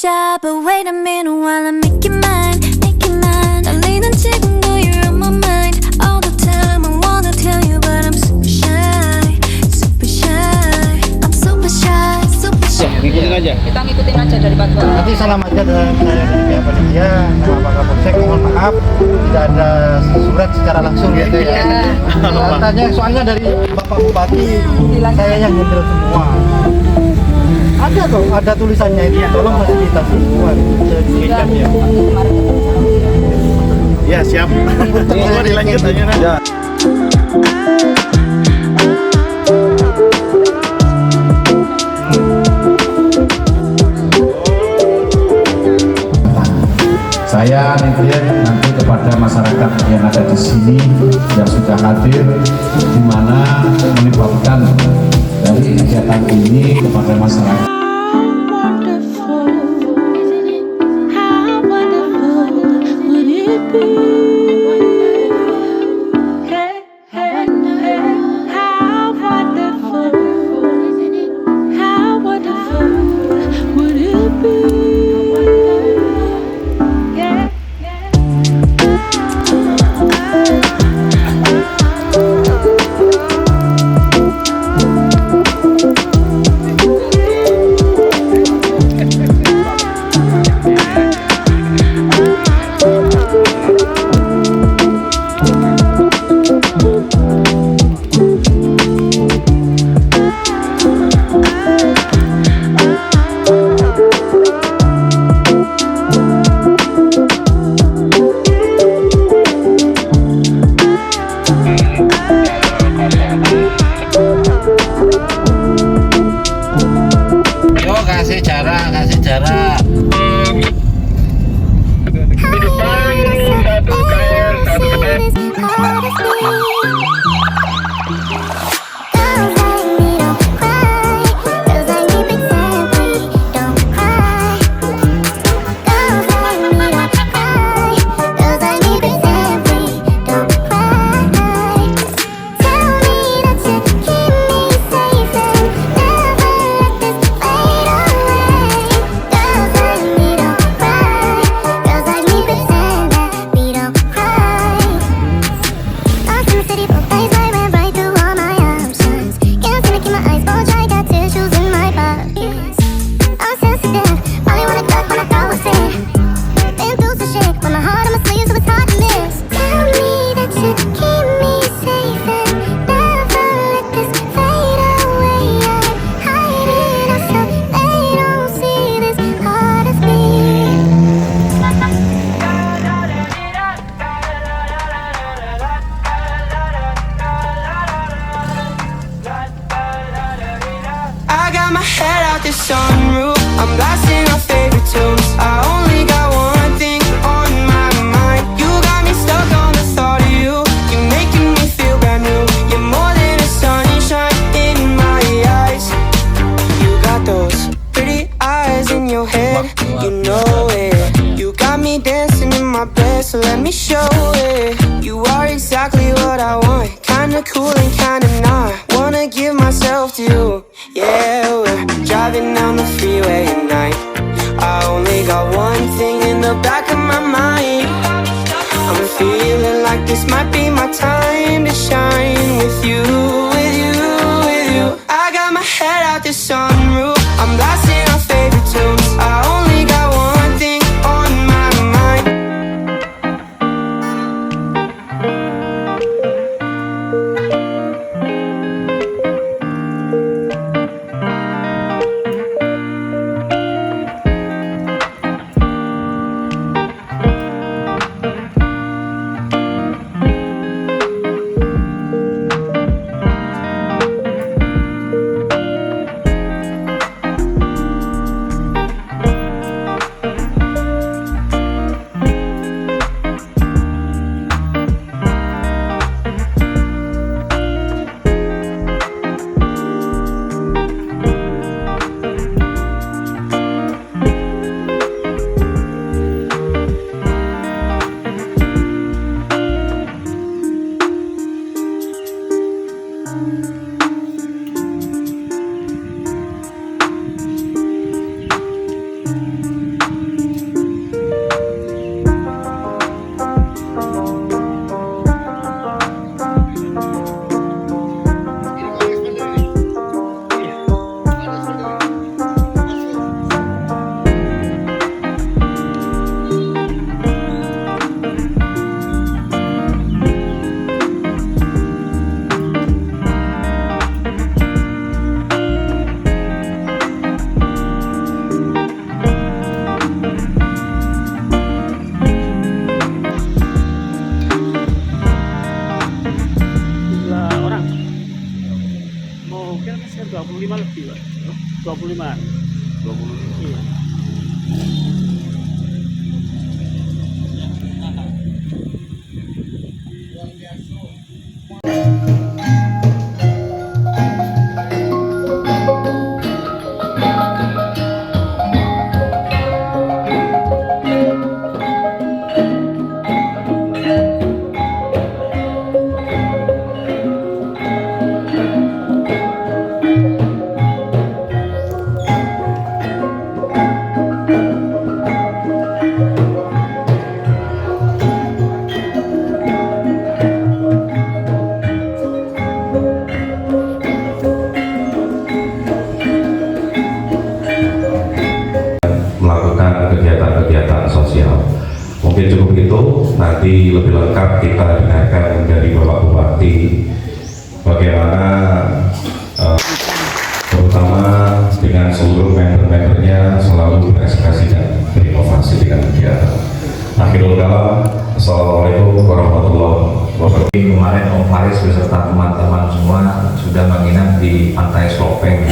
shy, but wait a minute while I make you mine, make you mine. 떨리는 지금도 you're on my mind all the time. I wanna tell you, but I'm super shy, super shy. I'm super shy, super shy. Ngikutin aja. Kita ngikutin aja dari pantauan. Nanti salam aja dengan saya dari panitia sama Pak Kapolsek. Mohon maaf tidak ada surat secara langsung gitu ya. Katanya soalnya dari Bapak Bupati saya yang nyentil semua. Ada kok, ada tulisannya itu. Tolong fasilitasi semua. Siap ya. Ya siap. Semua dilanjut aja nah. Ya. Saya nitip nanti kepada masyarakat yang ada di sini yang sudah hadir, di mana melibatkan dari kegiatan ini kepada masyarakat. Kasih jarak. Sunroof, I'm blasting our favorite tunes. I only got one thing on my mind. You got me stuck on the thought of you. You're making me feel brand new. You're more than a sunshine in my eyes. You got those pretty eyes in your head. You know it. You got me dancing in my bed, so let me show it. You are exactly what I want. Kinda cool and kinda not. Wanna give myself to you. Yeah, we're driving down the freeway at night. I only got one thing in the back of my mind. I'm feeling like this might be my time to shine with you, with you, with you. I got my head out the sunroof. I'm blasting our favorite tunes. I only got one thing on my mind. 25. 20. Iya. Melakukan kegiatan-kegiatan sosial. Mungkin cukup itu, nanti lebih lengkap kita dengarkan dari Bapak Bupati bagaimana terutama dengan seluruh member-membernya selalu berekspresi dan berinovasi dengan kegiatan. Akhirul kalam, Assalamualaikum warahmatullahi wabarakatuh. Kemarin Om Faris beserta teman-teman semua sudah menginap di Pantai Slopeng.